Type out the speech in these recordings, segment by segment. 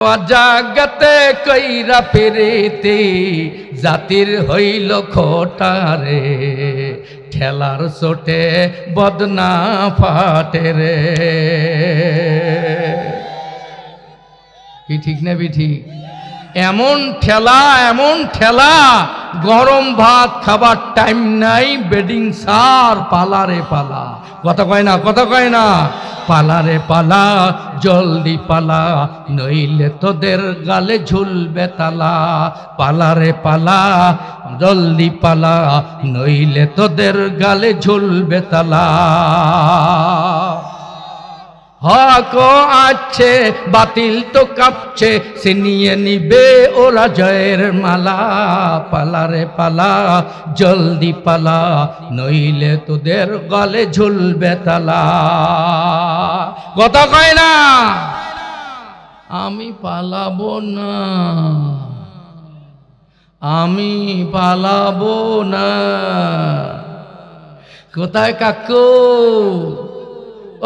জাগতে কইরা পেরেতে জাতির হইল খোটারে, ঠেলার চোটে বদনা ফাটে রে। কি ঠিক না বিঠি? এমন ঠেলা গরম ভাত খাবার টাইম নাই, বেডিং সার পালারে পালা। কথা কয় না পালারে পালা, জলদি পালা, নইলে তোদের গালে ঝুলবে তালা। পালারে পালা, জলদি পালা, নইলে তোদের গালে ঝুলবে তালা। হক আছে বাতিল তো কাঁপছে, ছিনিয়ে নিবে ওরা জয়ের মালা। পালারে পালা, জলদি পালা, নইলে তোদের গলে ঝুলবে তালা। কথা কয় না আমি পালাবো না, আমি পালাবো না। কোথায় কাকু?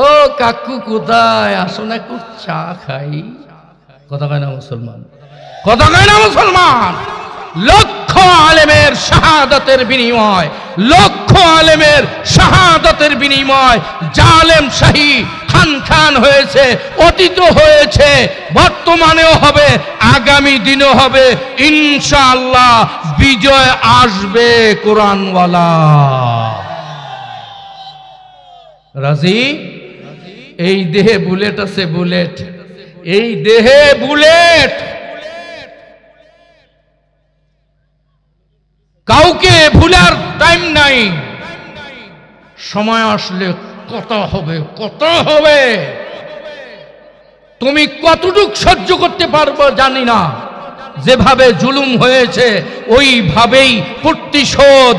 ও কাকু কোথায়? আসো না একটু চা খাই। কথা কয় না মুসলমান? কথা কয় না মুসলমান? লক্ষ আলেমের শাহাদাতের বিনিময়, লক্ষ আলেমের শাহাদাতের বিনিময় জালেম শাহী খান হয়েছে, অতীত হয়েছে, বর্তমানেও হবে, আগামী দিনও হবে। ইনশাআল্লাহ বিজয় আসবে কোরআনওয়ালা। রাজি? এই দেহে বুলেট আছে, বুলেট, এই দেহে বুলেট। কাউকে ভুলার টাইম নাই, সময় আসলে কথা হবে। তুমি কতটুক সহ্য করতে পারবে জানি না। যেভাবে জুলুম হয়েছে ওইভাবেই প্রতিশোধ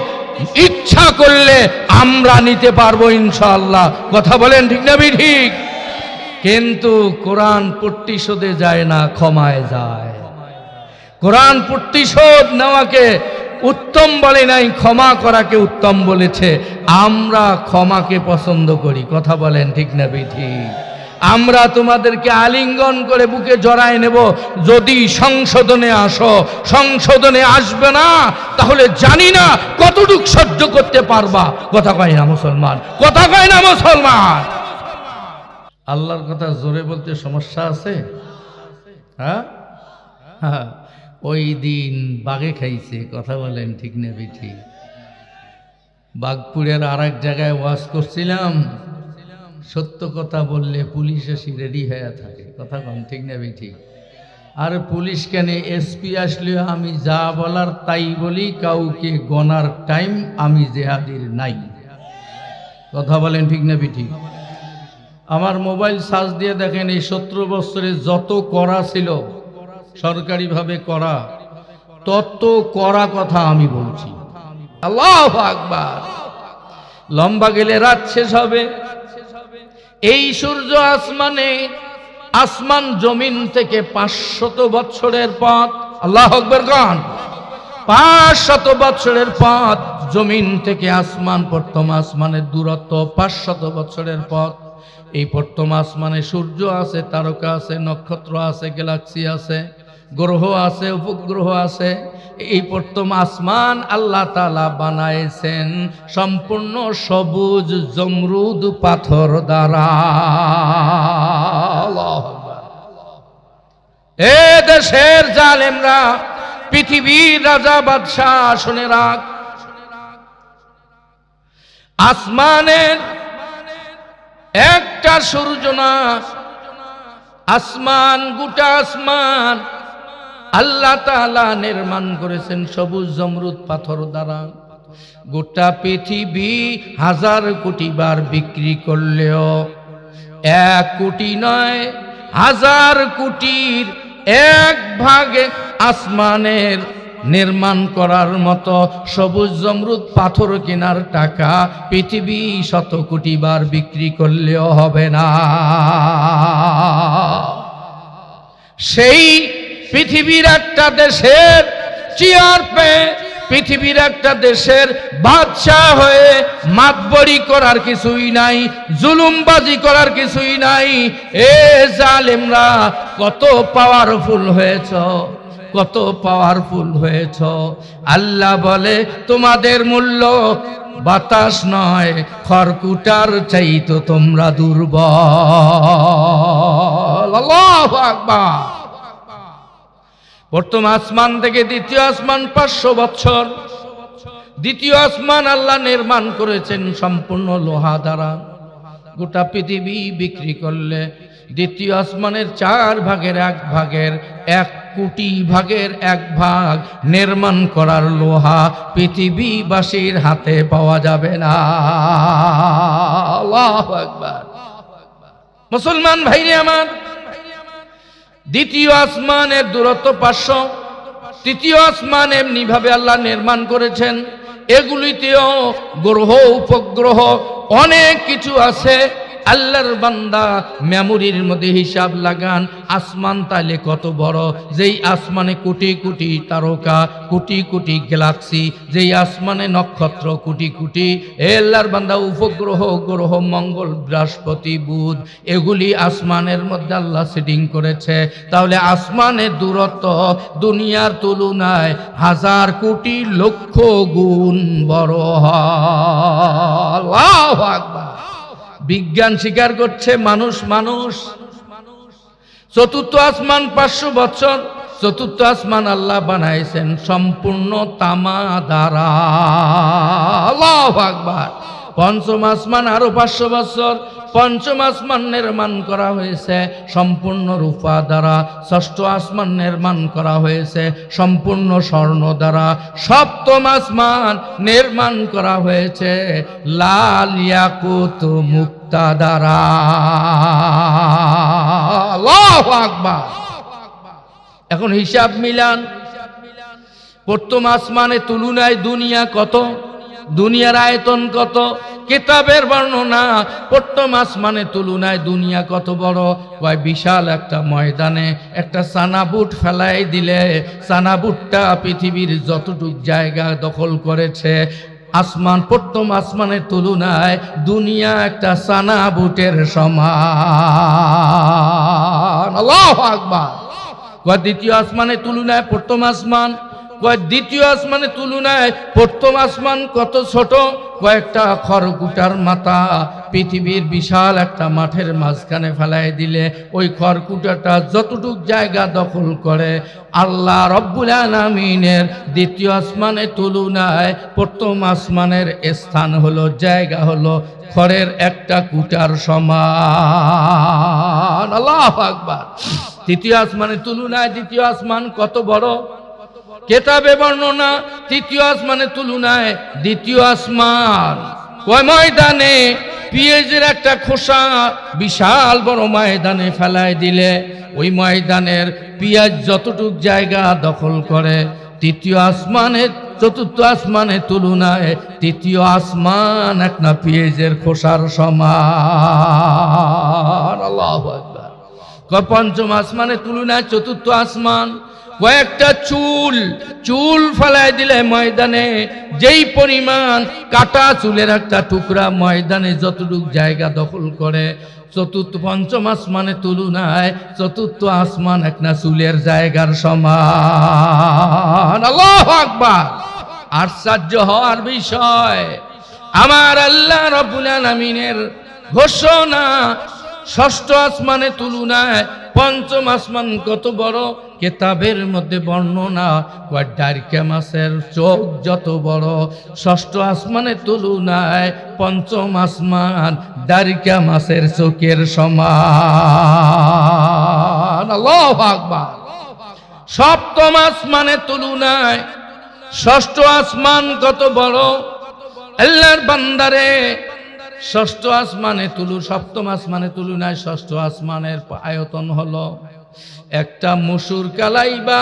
ইচ্ছা করলে আমরা নিতে পারবো ইনশাআল্লাহ। কথা বলেন ঠিক না ঠিক? কিন্তু কোরআন প্রতিশোধে যায় না, ক্ষমায় যায়। কোরআন প্রতিশোধ নেওয়াকে উত্তম বলে নাই, ক্ষমা করাকে উত্তম বলেছে। আমরা ক্ষমাকে পছন্দ করি। কথা বলেন ঠিক না ঠিক? আমরা তোমাদেরকে আলিঙ্গন করে বুকে জড়ায় নেব যদি সংশোধনে আসো। সংশোধনে আসবে না তাহলে জানি না কতটুক সহ্য করতে পারবা। কথা কয় না মুসলমান? কথা কয় না মুসলমান? আল্লাহর কথা জোরে বলতে সমস্যা আছে? হ্যাঁ, ওই দিন বাঘে খাইছে। কথা বলেন ঠিক না ঠিক? বাঘপুরের আর এক জায়গায় ওয়াজ করছিলাম। সত্য কথা বললে পুলিশ এসে রেডি হয়ে থাকে। কথা কন ঠিক না ঠিক? আর পুলিশ কেন, এসপি আসলেও আমি যা বলার তাই বলি, কাউকে গনার টাইম আমি জেহাদির নাই। কথা বলেন ঠিক না ঠিক? আমার মোবাইল সার্চ দিয়ে দেখেন, এই 17 বছরে যত করা ছিল সরকারিভাবে করা, তত করা কথা আমি বলছি। আল্লাহু আকবার। লম্বা গেলে রাত শেষ হবে। এই সূর্য আসমানে, আসমান জমিন থেকে 500 বছরের পথ। আল্লাহু আকবার গান। 500 বছরের পথ জমিন থেকে আসমান, প্রথম আসমানের দূরত্ব 500 বছরের পথ। এই প্রথম আসমানে সূর্য আছে, তারকা আছে, নক্ষত্র আছে, গ্যালাক্সি আছে, গ্রহ আছে, উপগ্রহ আছে। এই প্রথম আসমান আল্লাহ তাআলা বানাইছেন সম্পূর্ণ সবুজ জমরুদ পাথর দ্বারা। এ দেশের জালেমরা, পৃথিবীর রাজা বাদশাহ, শুনে রাখ, আসমানের একটা সূর্য না, আসমান, গোটা আসমান আল্লাহ তাআলা নির্মাণ করেছেন সবুজ জমরুদ পাথর দ্বারা। গোটা পৃথিবী 1000 কোটি বার বিক্রি করলেও 1 কোটি নয়, 1000 কোটির 1 ভাগে আসমানের নির্মাণ করার মতো সবুজ জমরুদ পাথর কেনার টাকা পৃথিবী 100 কোটি বার বিক্রি করলেও হবে না। সেই পৃথিবীর একটা দেশের চেয়ার পেয়ে, পৃথিবীর একটা দেশের বাদশাহ হয়ে মাতবরি করার কিছুই নাই, জুলুমবাজি করার কিছুই নাই। এ জালেমরা, কত পাওয়ারফুল হয়েছ, কত পাওয়ারফুল হয়েছ। আল্লাহ বলে তোমাদের মূল্য বাতাস নয়, খড়কুটার চাইতো তোমরা দুর্বল। আল্লাহু আকবার। প্রথম আসমান থেকে দ্বিতীয় আসমান 500 বছর। দ্বিতীয় আসমান আল্লাহ নির্মাণ করেছেন সম্পূর্ণ লোহা দ্বারা। গোটা পৃথিবী বিক্রি করলে দ্বিতীয় আসমানের 4 ভাগের 1 ভাগের 1 কোটি ভাগের 1 ভাগ নির্মাণ করার লোহা পৃথিবীবাসীর হাতে পাওয়া যাবে না। আল্লাহু আকবার। মুসলমান ভাইরে আমার, দ্বিতীয় আসমানের দূরত্ব 500। তৃতীয় আসমান এমনি ভাবে আল্লাহ নির্মাণ করেছেন, এগুলিতেও গ্রহ উপগ্রহ অনেক কিছু আছে। আল্লাহর বান্দা মেমোরির মধ্যে হিসাব লাগান, আসমান তাহলে কত বড়, যেই আসমানে কোটি কোটি তারকা, কোটি কোটি গ্যালাক্সি, যেই আসমানে নক্ষত্র কোটি কোটি। আল্লাহর বান্দা উপগ্রহ গ্রহ মঙ্গল বৃহস্পতি বুধ এগুলি আসমানের মধ্যে আল্লাহ সেটিং করেছে। তাহলে আসমানের দূরত্ব দুনিয়ার তুলনায় 1000 কোটি লক্ষ গুণ বড় হয়। আল্লাহু আকবার। বিজ্ঞান স্বীকার করছে মানুষ। চতুর্থ আসমান 500 বছর। চতুর্থ আসমান আল্লাহ বানাইছেন সম্পূর্ণ তামা দ্বারা। আল্লাহু আকবার। পঞ্চম আসমান আরো 500 বছর। পঞ্চম আসমান নির্মাণ করা হয়েছে সম্পূর্ণ রূপা দ্বারা। ষষ্ঠ আসমান নির্মাণ করা হয়েছে সম্পূর্ণ স্বর্ণ দ্বারা। সপ্তম আসমান নির্মাণ করা হয়েছে লাল ইয়াকুত মুক্তা দ্বারা। আল্লাহু আকবার। এখন হিসাব মিলান, প্রথম আসমানে তুলনায় দুনিয়া কত, দুনিয়ার আয়তন কত। কিতাবের বর্ণনা প্রথম আসমানে তুলনায় দুনিয়া কত বড়, কয় বিশাল একটা ময়দানে একটা সানাবুট ফেলাই দিলে সানাবুটটা পৃথিবীর যতটুক জায়গা দখল করেছে। আসমান প্রথম আসমানের তুলনায় দুনিয়া একটা সানাবুটের সমান। আল্লাহু আকবার। কয় দ্বিতীয় আসমানের তুলনায় প্রথম আসমান, কয় দ্বিতীয় আসমানের তুলনায় প্রথম আসমান কত ছোট, কয়েকটা খড়কুটার মাথা পৃথিবীর বিশাল একটা মাঠের মাঝখানে ফেলাই দিলে ওই খড়কুটাটা যতটুক জায়গা দখল করে, আল্লাহ রব্বুল আলামিনের দ্বিতীয় আসমানের তুলনায় প্রথম আসমানের স্থান হলো, জায়গা হলো খড়ের একটা কুটার সমান। আল্লাহু আকবার। তৃতীয় আসমানের তুলনায় দ্বিতীয় আসমান কত বড়, কেতাবে বর্ণনা তৃতীয় আসমানের তুলনায় দ্বিতীয় আসমান ওই ময়দানে পেঁয়াজের একটা খোসা বিশাল বড় ময়দানে ফেলাই দিলে ওই ময়দানের পেঁয়াজ যতটুক জায়গা দখল করে, তৃতীয় আসমানের চতুর্থ আসমানের তুলনায় তৃতীয় আসমান একটা পেঁয়াজের খোসার সমান। আল্লাহু আকবার। পঞ্চম আসমানের তুলনায় চতুর্থ আসমান কয়েকটা চুল ফেলাই দিলে ময়দানে যেই পরিমাণ কাটা চুলের একটা টুকরা ময়দানে যতটুকু জায়গা দখল করে, চতুর্থ পঞ্চম আসমানের তুলনায় চতুর্থ আসমান একটা চুলের জায়গার সমান। আল্লাহু আকবার। আশ্চর্য হওয়ার বিষয়, আমার আল্লাহ রাব্বুল আলামিনের ঘোষণা ষষ্ঠ আসমানের তুলনায় পঞ্চম আসমান কত বড়, কেতাবের মধ্যে বর্ণনা ডারকা মাছের চোখ যত বড়, ষষ্ঠ আসমানের তুলনায় পঞ্চম আসমান ডারকা মাছের চোখের সমান। আল্লাহু আকবার। সপ্তম আসমানের তুলনায় ষষ্ঠ আসমান কত বড়, আল্লাহর বান্দারে ষষ্ঠ আসমানে সপ্তম আসমানের তুলনায় ষষ্ঠ আসমানের আয়তন হলো একটা মসুর কালাই বা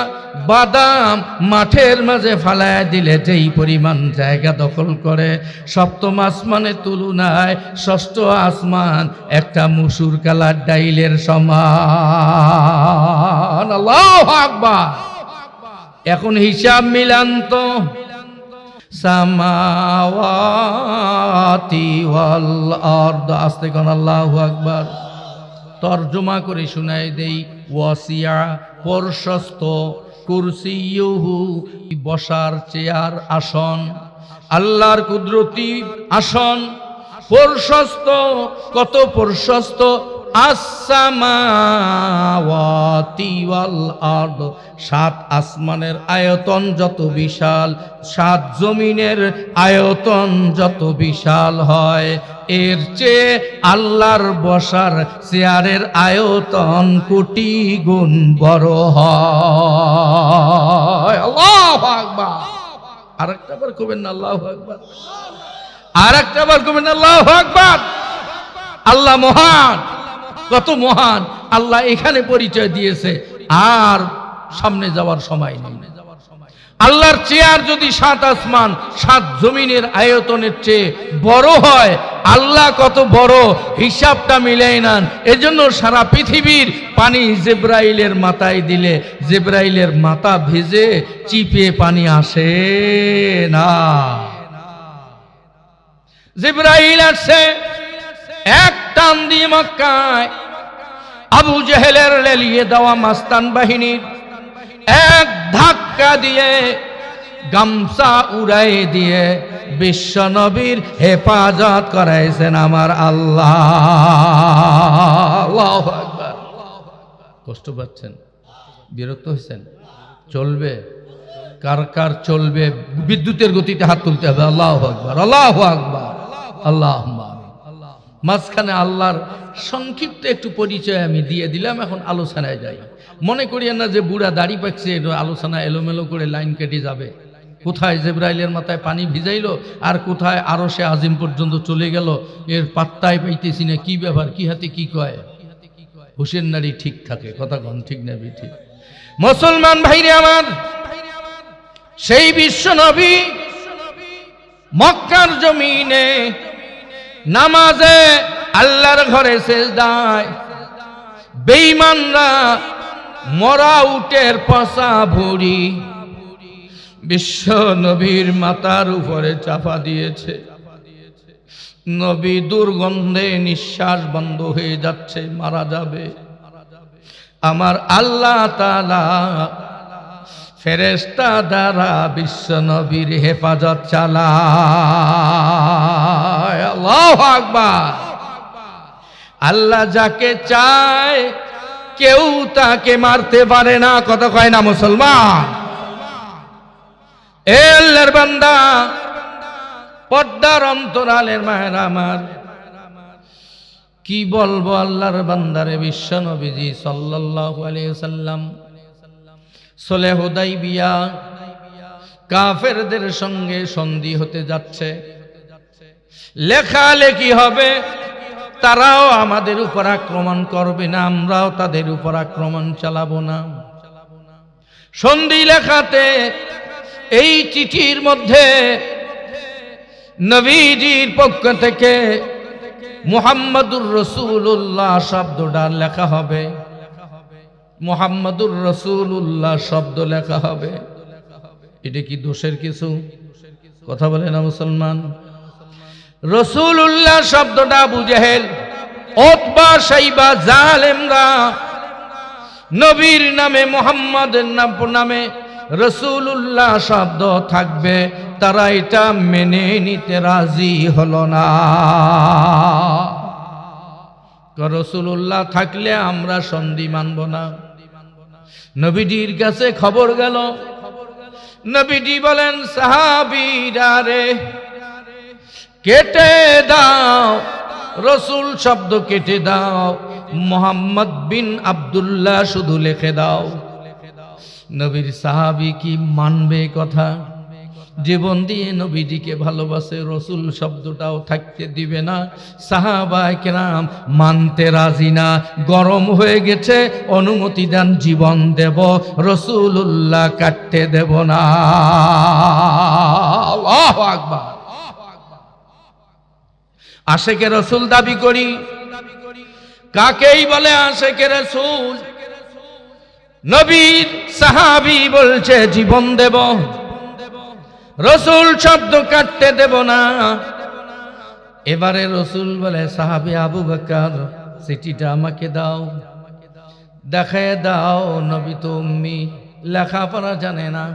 বাদাম মাঠের মাঝে ফালায় দিলে যেই পরিমাণ জায়গা দখল করে, সপ্তম আসমানের তুলনায় ষষ্ঠ আসমান একটা মসুর কালার ডাইলের সমান। আল্লাহু আকবার। এখন হিসাব মিলান তো, সামাওয়াতি ওয়াল আরদ, আস্তে কোন আল্লাহু আকবার। তর্জমা করে শোনাই দেই। ওয়াসিয়া প্রশস্ত, কুরসিয়ুহু বসার চেয়ার আসন, আল্লাহর কুদরতি আসন প্রশস্ত, কত প্রশস্ত, আসসামাওয়াতি ওয়াল আরদ, সাত আসমানের আয়তন যত বিশাল, সাত জমিনের আয়তন যত বিশাল হয়, এর চেয়ে আল্লাহর বসার চেয়ারের আয়তন কোটি গুণ বড় হয়। আল্লাহু আকবার। আরেকটা বার কবেন না আল্লাহু আকবার, আরেকটা বার কবেন আল্লাহু আকবার। আল্লাহ মহান, কত মহান আল্লাহ এখানে পরিচয় দিয়েছে, আর সামনে যাওয়ার সময় নেই। আল্লাহর চেয়ার যদি সাত আসমান সাত জমিনের আয়তনের চেয়ে বড় হয়, আল্লাহ কত বড় হিসাবটা মিলাই নেন। এজন্য সারা পৃথিবীর পানি জিবরাইলের মাথায় দিলে জিবরাইলের মাথা ভিজে চিপে পানি আসে না। জিবরাইল আসছে এক টান দিয়ে মক্কায় আবু জেহেলের লেলিয়ে দেওয়া মাস্তান বাহিনীর এক ধাক্কা দিয়ে গামছা উড়াই দিয়ে বিশ্ব নবীর হেফাজত করাইছেন আমার আল্লাহ। আল্লাহু আকবার। কষ্ট পাচ্ছেন, বিরক্ত হয়েছেন? চলবে, কার কার চলবে? বিদ্যুতের গতিতে হাত তুলতে হবে। আল্লাহু আকবার, আল্লাহু আকবার, আল্লাহুম্মা আমিন। মাঝখানে আল্লাহর সংক্ষিপ্ত একটু পরিচয় আমি দিয়ে দিলাম, এখন আলোচনায় যাই। মনে করিয়েন না যে বুড়া দাড়ি পাকছে আলোচনা এলোমেলো করে লাইন কেটে যাবে। কোথায় জিবরাইলের মাথায় পানি ভিজাইলো আর কোথায় আরশে আজিম পর্যন্ত চলে গেল, এর পাত্তায় পাইতেছি না। কি ব্যাপার, কি হাতে কি কয়? হুসেন নারী ঠিক থাকে, কথা কন ঠিক না ঠিক? মুসলমান ভাইরে আমার, সেই বিশ্ব নবী মক্কার জমিনে নামাজে আল্লাহর ঘরে সেজদায় বেঈমানরা মরা উটের পচা ভুঁড়ি বিশ্ব নবীর মাথার উপরে চাপা দিয়েছে। নবী দুর্গন্ধে নিঃশ্বাস বন্ধ হয়ে যাচ্ছে, মারা যাবে। আমার আল্লাহ তাআলা ফেরেশতা দ্বারা বিশ্ব নবীর হেফাজত চালায়। আল্লাহু আকবার। আল্লাহ যাকে চায় কেউ তাকে মারতে পারে না, কথা কয় না মুসলমান? এ আল্লাহর বান্দা, পর্দার অন্তরালের মায়ের আমার, কি বলবো আল্লাহর বান্দারে। বিশ্ব নবীজি সাল্লাল্লাহু আলাইহি ওয়াসাল্লাম সুলহ হুদাইবিয়া কাফেরদের সঙ্গে সন্ধি হতে যাচ্ছে, লেখালেখি হবে, তারাও আমাদের উপর আক্রমণ করবে না, আমরাও তাদের উপর আক্রমণ চালাবো না। সন্ধি লেখাতে এই চিঠির মধ্যে নবীজির পক্ষ থেকে মুহাম্মাদুর রাসূলুল্লাহ শব্দটা লেখা হবে, মুহাম্মাদুর রাসূলুল্লাহ শব্দ লেখা হবে। এটা কি দোষের কিছু? কথা বলে না মুসলমান? রাসূলুল্লাহ শব্দটা আবু জেহেল, উতবা, শাইবা, জালেমরা নবীর নামে মুহাম্মাদের নামে রাসূলুল্লাহ শব্দ থাকবে, তারা এটা মেনে নিতে রাজি হলো না। রাসূলুল্লাহ থাকলে আমরা সন্ধি মানব না। নবীজির কাছে খবর গেল, নবীজি বলেন সাহাবীরা রে কেটে দাও, রসুল শব্দ কেটে দাও, মুহাম্মদ বিন আব্দুল্লাহ শুধু লিখে দাও। নবীর সাহাবী কি মানবে কথা? জীবন দিয়ে নবীজিকে ভালোবাসে, রসুল শব্দটাও থাকতে দিবে না। সাহাবায়ে কেরাম মানতে রাজি না, গরম হয়ে গেছে, অনুমতি দেন, জীবন দেব, রসুলুল্লাহ কাটতে দেব না। আল্লাহু আকবার। আশেকে রসুল দাবি করি, কাকেই বলে আশেকে রসুল? নবীর সাহাবী বলছে জীবন দেব, রসুল শব্দ কাটতে দেব না। এবারে রসুল বলে সাহাবী আবু বকর চিঠিটা আমাকে দাও। দেখায় দাও। নবী তো উম্মি, লেখাপড়া জানে না,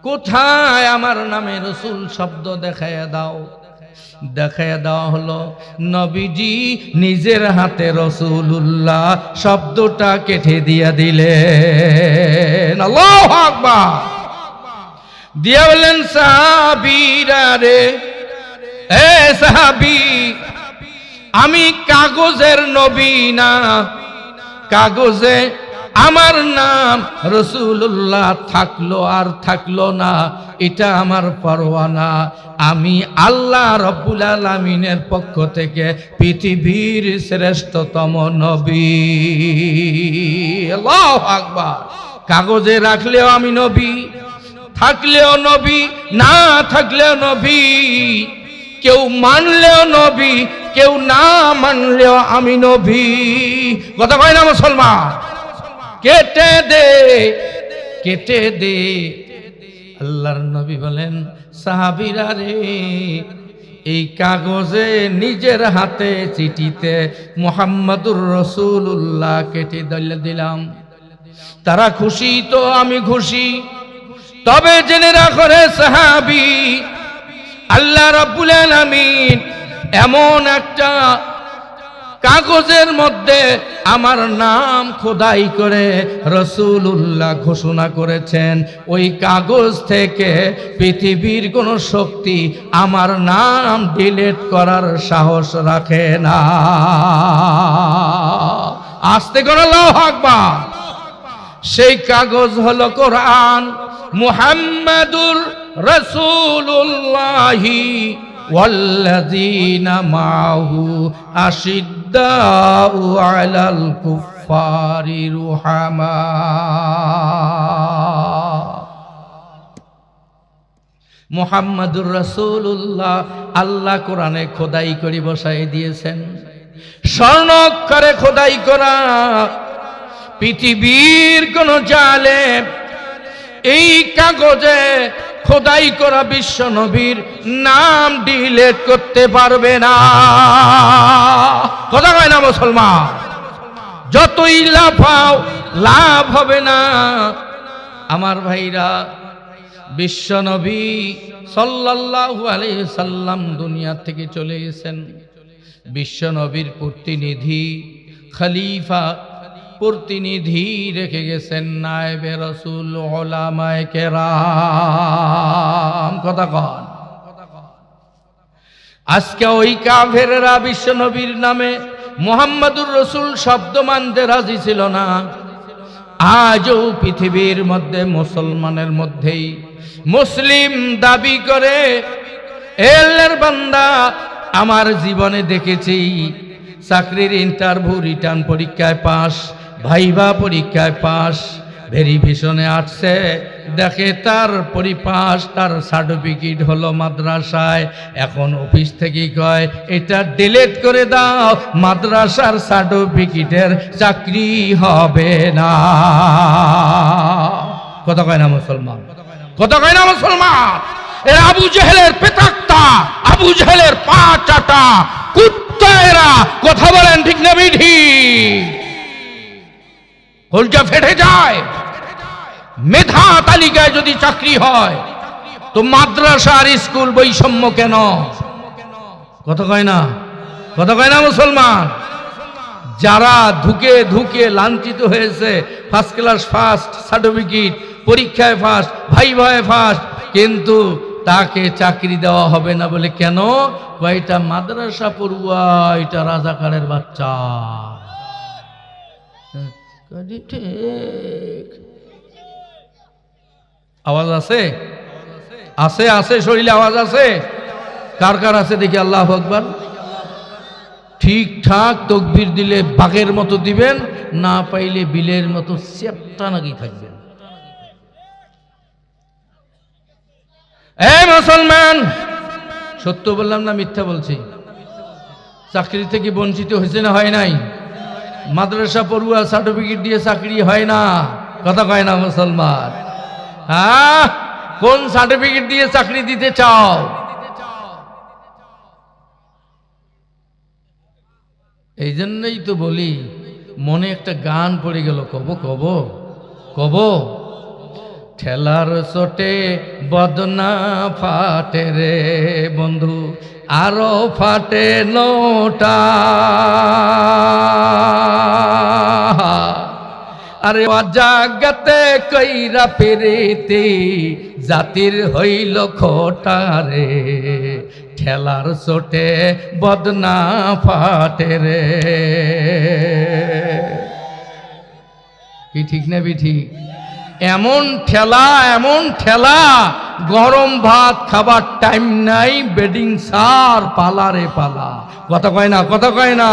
কোথায় আমার নামে রসুল শব্দ দেখায় দাও। দেখায় দেওয়া হলো, নবীজি নিজের হাতে রসুলুল্লাহ শব্দটা কেটে দিয়া দিলেন। আল্লাহু আকবার। দিয়া বললেন, সাহাবীরা রে, এ সাহাবী, আমি কাগজের নবী না, কাগজে আমার নাম রসুল্লাহ থাকলো আর থাকলো না, এটা আমার পরোয়া না। আমি আল্লাহ রব্বুল আলামিনের পক্ষ থেকে পৃথিবীর শ্রেষ্ঠতম নবী। আল্লাহু আকবার। কাগজে রাখলেও আমি নবী, থাকলেও নবী, না থাকলেও নবী। কেউ মানলেও নবী, কেউ না মানলেও আমি নবী। কথা কয় না মুসলমান? কেটে দে, কেটে দে। আল্লাহর নবী বলেন, সাহাবীরা রে, এই কাগজে নিজের হাতে চিঠিতে মুহাম্মাদুর রাসূলুল্লাহ কেটে দিলাম। তারা খুশি তো আমি খুশি। তবে জেনে রাখো রে সাহাবী, আল্লাহ রাব্বুল আলামিন এমন একটা কাগজের মধ্যে আমার নাম খোদাই করে রসুলুল্লাহ ঘোষণা করেছেন, ওই কাগজ থেকে পৃথিবীর কোন শক্তি আমার নাম ডিলিট করার সাহস রাখে না। আস্তে করে আল্লাহু আকবার। সেই কাগজ হলো কোরআন। মুহাম্মাদুর রাসূলুল্লাহি ওয়াল্লাযীনা মাআহু আশিদ্দাউ আলাল কুফফারি রুহামা। মুহাম্মাদুর রাসূলুল্লাহ আল্লাহ কোরআনে খোদাই করে বসাই দিয়েছেন, স্বর্ণ অক্ষরে খোদাই করা। পৃথিবীর কোন জালেম এই কাগজে খোদাই করা বিশ্ব নবীর নাম ডিলিট করতে পারবে না। কথা কয় না মুসলমান? যতই লাফাও লাভ হবে না। আমার ভাইরা, বিশ্ব নবী সাল্লাল্লাহু আলাইহি সাল্লাম দুনিয়া থেকে চলে গেছেন। বিশ্ব নবীর প্রতিনিধি খলিফা, প্রতিনিধি রেখে গেছেন নায়েবে রাসূল উলামায়ে কেরাম। কথা কন। আজকে ওই কাফেররা বিশ্ব নবীর নামে মুহাম্মাদুর রাসূল শব্দ মানতে রাজি ছিল না। আজও পৃথিবীর মধ্যে মুসলমানের মধ্যেই মুসলিম দাবি করে। আল্লাহর বান্দা, আমার জীবনে দেখেছি চাকরির ইন্টারভিউ রিটার্ন পরীক্ষায় পাস, ভাইভা পরীক্ষায় পাস, ভেরিফিকেশনে আসছে, দেখে তার পরিপাস, তার সার্টিফিকেট হলো মাদ্রাসায়। এখন অফিস থেকে কয় এটা ডিলিট করে দাও, মাদ্রাসার সার্টিফিকেটের চাকরি হবে না। কথা কয় না মুসলমান? কথা কয় না মুসলমান? এরা আবু জেহেলের পেতাক্তা, আবু জেহেলের পা চাটা কুত্তা এরা। কথা বলেন ঠিক না বিধি? কলজা ফেটে যায়। মেধা তালিকায় যদি চাকরি হয় তো মাদ্রাসা আর স্কুল বৈষম্য কেন? কথা কয় না? কথা কয় না মুসলমান? যারা ধুকে ধুকে লাঞ্ছিত হয়েছে, ফার্স্ট ক্লাস ফার্স্ট সার্টিফিকেট, পরীক্ষায় ফার্স্ট, ভাইভায় ফার্স্ট, কিন্তু তাকে চাকরি দেওয়া হবে না বলে কেন? কয়টা মাদ্রাসা পড়ুয়া, এটা রাজাকারের বাচ্চা। ঠিক আওয়াজ আছে? আছে আছে, শরীরে আওয়াজ আছে। কার কার আছে দেখি আল্লাহু আকবার। ঠিকঠাক তাকবীর দিলে বাঘের মতো দিবেন, না পাইলে বিলের মতো চেপটা নাকি থাকবেন। এই মুসলমান, সত্য বললাম না মিথ্যা বলছি? চাকরি থেকে বঞ্চিত হয়েছে না হয় নাই? মাদ্রাসা পড়ুয়া সার্টিফিকেট দিয়ে চাকরি হয় না। কথা কয় না মুসলমান? হ্যাঁ, কোন সার্টিফিকেট দিয়ে চাকরি দিতে চাও? এই জন্যই তো বলি মনে একটা গান পড়ে গেল, কব কব কব। ঠেলার চোটে বদনা ফাটে রে বন্ধু, আরো ফাটে নোটা। আরে জাগাতে কইরা পেরেতে জাতির হইল খোটা রে, ঠেলার চোটে বদনা ফাটে রে। কি ঠিক না বিঠি? এমন ঠেলা গরম ভাত খাবার টাইম নাই, বেডিং সার পালারে পালা। কথা কয় না, কথা কয় না।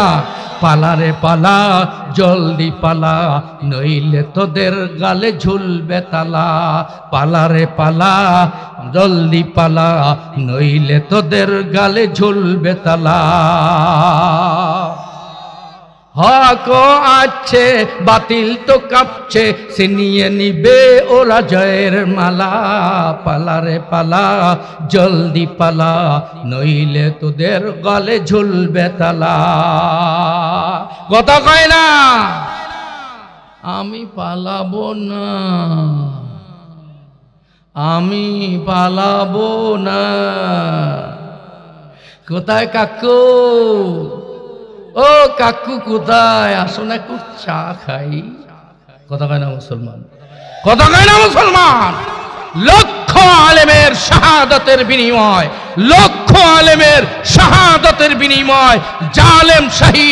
পালারে পালা, জলদি পালা, নইলে তোদের গালে ঝুলবে তালা। পালারে পালা, জলদি পালা, নইলে তোদের গালে ঝুলবে তালা। হক আছে বাতিল তো কাঁপছে, সে নিয়ে নিবে ওরা জয়ের মালা। পালারে পালা, জলদি পালা, নইলে তোদের গলে ঝুলবে তালা। কথা কয় না? আমি পালাবো না, আমি পালাবো না। কোথায় কাকু? ও কাকু কোথায়? আসো না, একটু চা খাই। কথা কয় না মুসলমান? কথা কয় না মুসলমান? লক্ষ আলেমের শাহাদাতের বিনিময়, লক্ষ আলেমের শাহাদাতের বিনিময় জালেম শাহী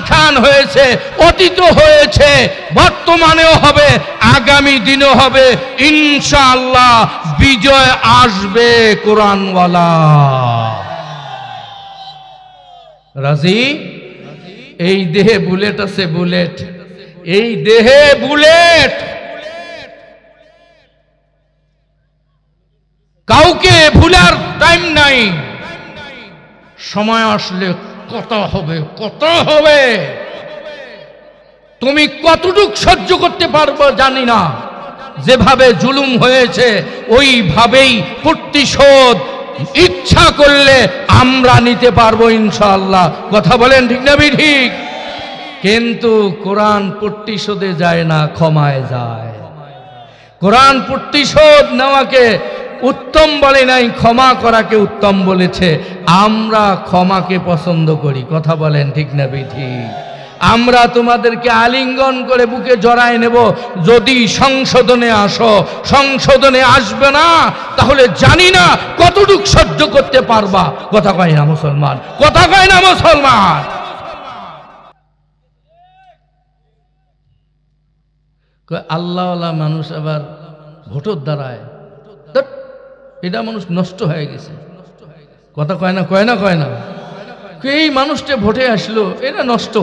খান হয়েছে, অতীত হয়েছে, বর্তমানেও হবে, আগামী দিনও হবে। ইনশাআল্লাহ বিজয় আসবে কোরআনওয়ালা। রাজি? এই দেহে বুলেট আছে, বুলেট, এই দেহে বুলেট। কাউকে ভুলার টাইম নাই, সময় আসলে কত হবে, কত হবে। তুমি কতটুক সহ্য করতে পারবে জানি না। যেভাবে জুলুম হয়েছে ওইভাবেই প্রতিশোধ ইচ্ছা করলে আমরা নিতে পারবো ইনশাআল্লাহ। কথা বলেন ঠিক না ঠিক? কিন্তু কোরআন প্রতিশোধে যায় না, ক্ষমায় যায়। কোরআন প্রতিশোধ নেওয়াকে উত্তম বলে নাই, ক্ষমা করাকে উত্তম বলেছে। আমরা ক্ষমাকে পছন্দ করি। কথা বলেন ঠিক না ঠিক? আমরা তোমাদেরকে আলিঙ্গন করে বুকে জড়ায় নেব যদি সংশোধনে আসো। সংশোধনে আসবে না তাহলে জানি না কতটুক সহ্য করতে পারবা। কথা কয় না মুসলমান? কথা কয় না মুসলমান? আল্লাহওয়ালা মানুষ আবার ভোটের দ্বারায়, এটা মানুষ নষ্ট হয়ে গেছে। কথা কয় না, কয় না, কয় না? এই মানুষটা ভোটে আসলো, এটা নষ্ট।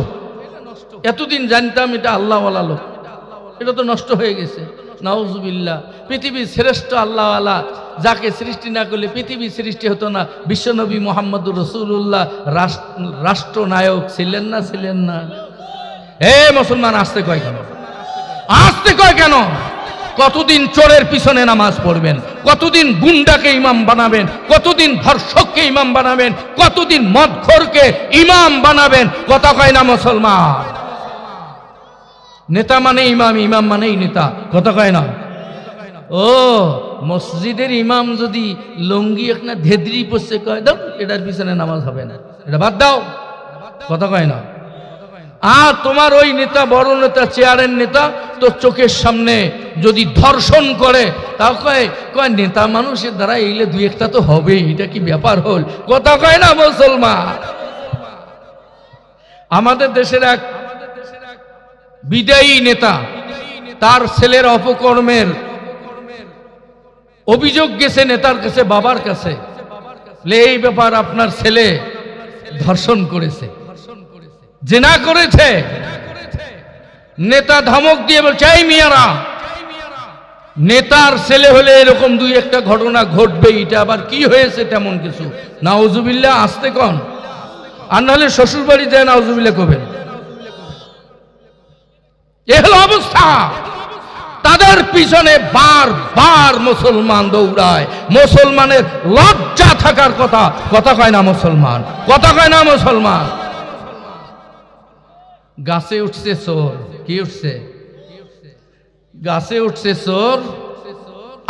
এতদিন জানতাম এটা আল্লাহওয়ালা লোক, এটা তো নষ্ট হয়ে গেছে। নাউজুবিল্লাহ। পৃথিবীর শ্রেষ্ঠ আল্লাহওয়ালা, যাকে সৃষ্টি না করলে পৃথিবীর সৃষ্টি হতো না, বিশ্বনবী মুহাম্মদুর রাসূলুল্লাহ রাষ্ট্রনায়ক ছিলেন না? ছিলেন না? এ মুসলমান, আসতে কয় কেন? আসতে কয় কেন? কতদিন চোরের পিছনে নামাজ পড়বেন? কতদিন গুন্ডাকে ইমাম বানাবেন? কতদিন ধর্ষককে ইমাম বানাবেন? কতদিন মদখোরকে ইমাম বানাবেন? কথা কয় না মুসলমান? নেতা মানে ইমাম, ইমাম মানেই নেতা। কথা কয় না? ও মসজিদের ইমাম যদি লঙ্গি একটা ধেদরি পড়ছে, কয় দাও এটার পিছনে নামাজ হবে না, এটা বাদ দাও। কথা কয় না? আর তোমার ওই নেতা, বড় নেতা, চেয়ারের নেতা, তো চোখের সামনে যদি ধর্ষণ করে, তাও কয় নেতা মানুষের দ্বারা এইলে দুই একটা তো হবেই, এটা কি ব্যাপার হল? কথা কয় না মুসলমান? আমাদের দেশের এক বিদায়ী নেতা, তার ছেলের অপকর্মের অভিযোগ গেছে নেতার কাছে, বাবার কাছে। এই ব্যাপার আপনার ছেলে ধর্ষণ করেছে, জিনা করেছে। নেতা ধমক দিয়ে বলছে, এই মিয়ারা, নেতার ছেলে হলে এরকম দুই একটা ঘটনা ঘটবে, এটা আবার কি হয়েছে তেমন কিছু? নাউজুবিল্লাহ। আসতে কন, আর নাহলে শ্বশুর বাড়ি যায় নাউজুবিল্লাহ করবেন। এ হলো অবস্থা। তাদের পিছনে বারবার মুসলমান দৌড়ায়। মুসলমানের লজ্জা থাকার কথা। কথা কয় না মুসলমান? কথা কয় না মুসলমান? গাছে উঠছে চোর। কি উঠছে? গাছে উঠছে চোর।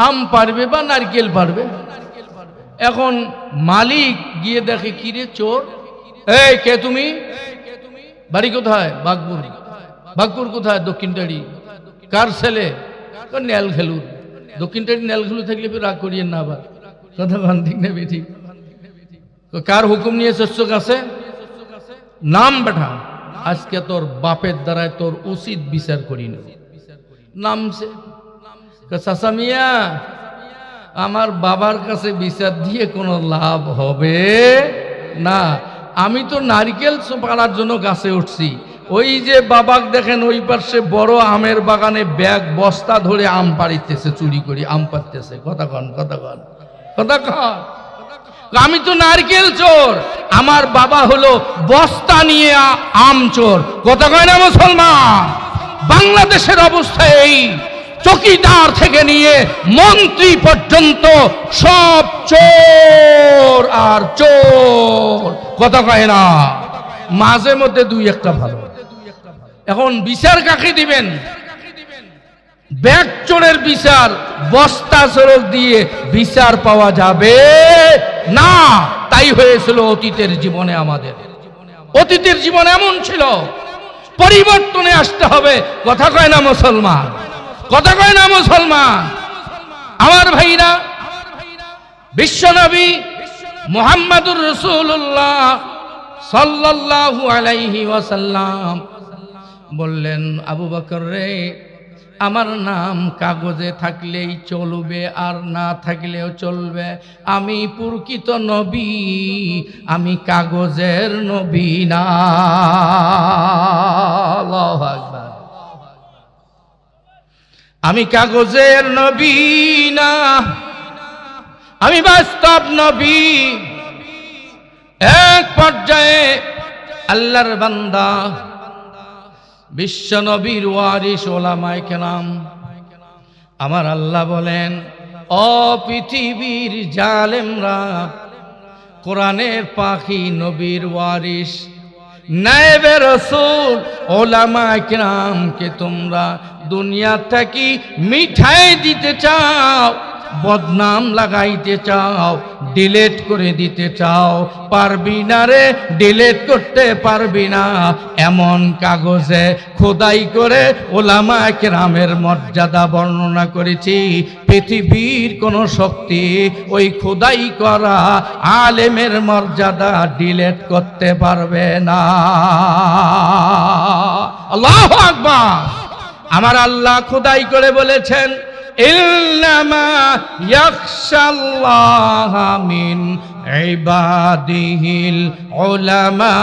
আম পারবে বা নারকেল পারবে। এখন মালিক গিয়ে দেখে, কিরে চোর, এই কে তুমি, বাড়ি কোথায়? বাগপুর। বাগপুর কোথায়? দক্ষিণটাড়ি। কার ছেলে? নেল খেলুর। দক্ষিণটাড়ি নেল খেলু থাকলে রাগ করিয়েন না আবার, কথা কন ঠিক না বেঠিক? কার হুকুম নিয়ে শস্য গাছে? নাম বেঠা, আজকে তোর বাপের দ্বারায় তোর উচিত বিচার করি না। নামছে। চাচা মিয়া, আমার বাবার কাছে বিচার দিয়ে কোনো লাভ হবে না, আমি তো নারকেল পাড়ার জন্য গাছে উঠছি। ওই যে বাবাক দেখেন ওই পাশে বড় আমের বাগানে ব্যাগ বস্তা ধরে আম পাড়িতেছে, চুরি করে আম পাড়তেছে। কথা কন, কথা কন, কথা কন। আমি তো নারকেল চোর, আমার বাবা হলো বস্তা নিয়ে আম চোর। কথা কয় না মুসলমান? বাংলাদেশের অবস্থা এই, চকিদার থেকে নিয়ে মন্ত্রী পর্যন্ত সব চোর আর চোর। কথা কয় না? মাঝে মধ্যে দুই একটা ভালো। এখন বিচার কাকে দিবেন? ব্যাগ চোরের বিচার বস্তা চোরক দিয়ে বিচার পাওয়া যাবে না। তাই হয়েছিল অতীতের জীবনে। আমাদের অতীতের জীবন এমন ছিল, পরিবর্তনে আসতে হবে। কথা কয় না মুসলমান? কথা কয় না মুসলমান? আমার ভাইরা, বিশ্বনবী মুহাম্মাদুর রাসূলুল্লাহ সাল্লাল্লাহু আলাইহি ওয়াসাল্লাম বললেন, আবু বকর রে, আমার নাম কাগজে থাকলেই চলবে আর না থাকলেও চলবে। আমি প্রকৃত নবী, আমি কাগজের নবী না। আল্লাহু আকবার। আমি কাগজের নবী না, আমি বাস্তব নবী। এক পর্যায়ে আল্লাহর বান্দা বিশ্ব নবীর ওয়ারিস ওলামায়ে কেরাম, আমার আল্লাহ বলেন, ও পৃথিবীর জালেমরা, কোরআনের পাখি নবীর ওয়ারিস নায়েবে রাসূল ওলামায়ে কেরামকে তোমরা দুনিয়া থেকে মিঠাই দিতে চাও, বদনাম লাগাইতে চাও, ডিলেট করে দিতে চাও, পারবি না রে, ডিলেট করতে পারবি না। এমন কাগজে খোদাই করে ওলামায়ে কেরামের মর্যাদা বর্ণনা করেছি। পৃথিবীর কোন শক্তি ওই খোদাই করা আলেমের মর্যাদা ডিলেট করতে পারবে না। আল্লাহু আকবার। আমার আল্লাহ খোদাই করে বলেছেন, ইন্নামা ইয়াখশাল্লাহা মিন ইবাদিহিল উলামা।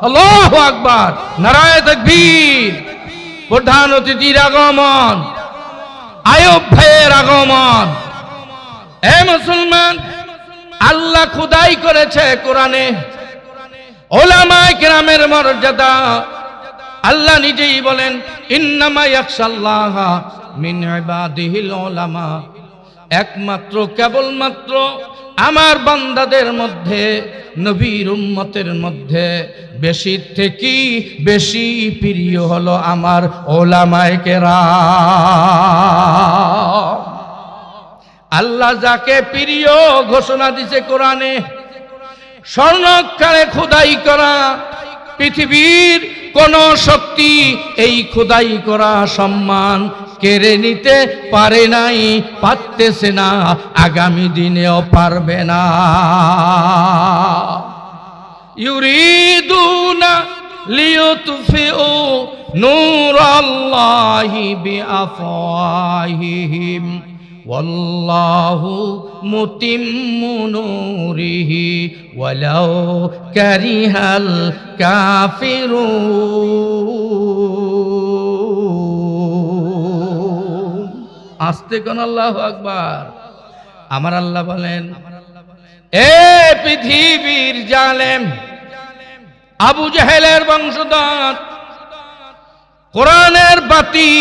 আল্লাহু আকবার, নারায়ে তাকবীর। প্রধান অতিথির আগমন, আয়ুব ভাইয়ের আগমন। এ মুসলমান, আল্লাহ খোদাই করেছে কোরআনে উলামায়ে কেরামের মর্যাদা। আল্লাহ নিজেই বলেন, ইন্নামা ইয়াখশাল্লাহা মিন ইবাদিহিল উলামা। একমাত্র কেবলমাত্র আমার বান্দাদের মধ্যে, নবীর উম্মতের মধ্যে বেশি থেকে বেশি প্রিয় হলো আমার উলামায়ে কেরাম। আল্লাহ যাকে প্রিয় ঘোষণা দিয়েছে কোরআনে, স্বর্ণাক্ষরে খোদাই করা, পৃথিবীর কোন শক্তি এই খোদাই করা সম্মান কেড়ে নিতে পারে নাই, পারতেছে না, আগামী দিনেও পারবে না। ইউরিদুনা লিয়ুতফিউ নূরাল্লাহি বিআফওয়াহিহিম ওয়াল্লাহু মুতিম্মু নূরিহি ওয়ালাউ কারিহাল কাফিরুন। আস্তে কোন আল্লাহু আকবার। আমার আল্লাহ বলেন, এ পৃথিবীর জালেম, আবু জেহেলের বংশধর, কোরআনের বাতি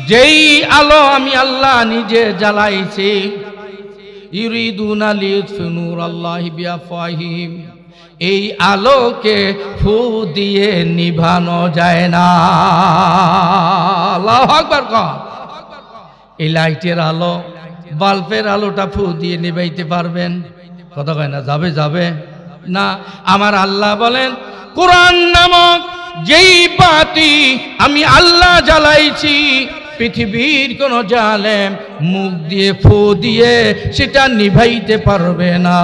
যেই আলো আমি আল্লাহ নিজে জ্বালাইছি, ইউরিদুনা লিইউতফিউ নূরাল্লাহি বিআফওয়াহিহিম। এই আলোকে ফু দিয়ে নিভানো যায় না। আল্লাহু আকবার কর। এই লাইটের আলো, বাল্বের আলোটা ফু দিয়ে নিভাইতে পারবেন? কথা কয় না, যাবে যাবে না। আমার আল্লাহ বলেন, কোরআন নামক যেই বাতি আমি আল্লাহ জ্বালাইছি, পৃথিবীর কোন জালেম মুখ দিয়ে ফু দিয়ে সেটা নিভাইতে পারবে না।